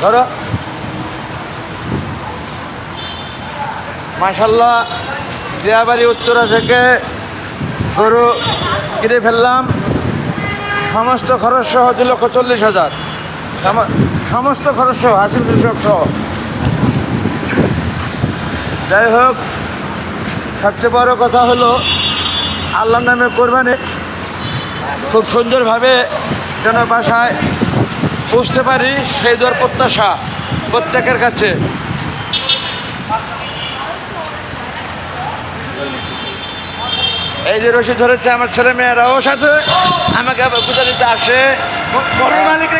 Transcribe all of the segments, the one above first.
ধরো মাশাল্লাহ দিয়াবাড়ি উত্তরা থেকে গরু কিনে ফেললাম। সমস্ত খরচ সহ 2,40,000, সমস্ত খরচ সহ হাসিল কৃষক সহ। যাই হোক, সবচেয়ে বড় কথা হলো আল্লাহর নামে কোরবানি খুব সুন্দরভাবে যেন বাসায় বুঝতে পারি, সেই দর প্রত্যাশা প্রত্যেকের কাছে। এই যে রশি ধরেছে আমার ছেলে মেয়েরাও সাথে আমাকে আবার গুতা দিতে আসে।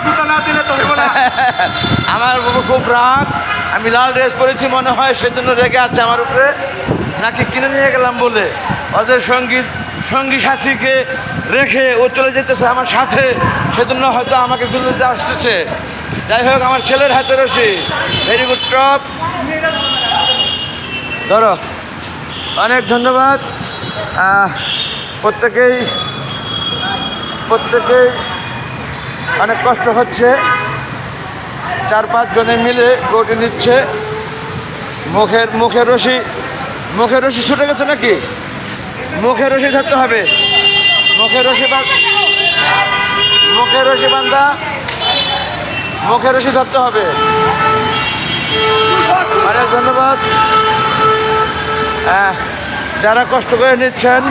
গুতা না দিলে তো হইব না। আমার খুব রাগ, আমি লাল ড্রেস পরেছি মনে হয় সেজন্য রেগে আছে আমার উপরে, নাকি কিনে নিয়ে গেলাম বলে। ওদের সঙ্গী সাথীকে রেখে ও চলে যেতেছে আমার সাথে, সেজন্য হয়তো আমাকে গুলো দিতে আসতেছে। যাই হোক, আমার ছেলের হাতে রশি, ভেরি গুড টপ। ধরো, অনেক ধন্যবাদ। প্রত্যেকেই অনেক কষ্ট হচ্ছে। 4-5 জনে মিলে গরুটি নিচ্ছে। মুখের রশি ছুটে গেছে নাকি? মুখের রশি ধরতে হবে, মুখের রশি বান্ধা, মুখের রশি ধরতে হবে। অনেক ধন্যবাদ। যারা কষ্ট করে নিচ্ছেন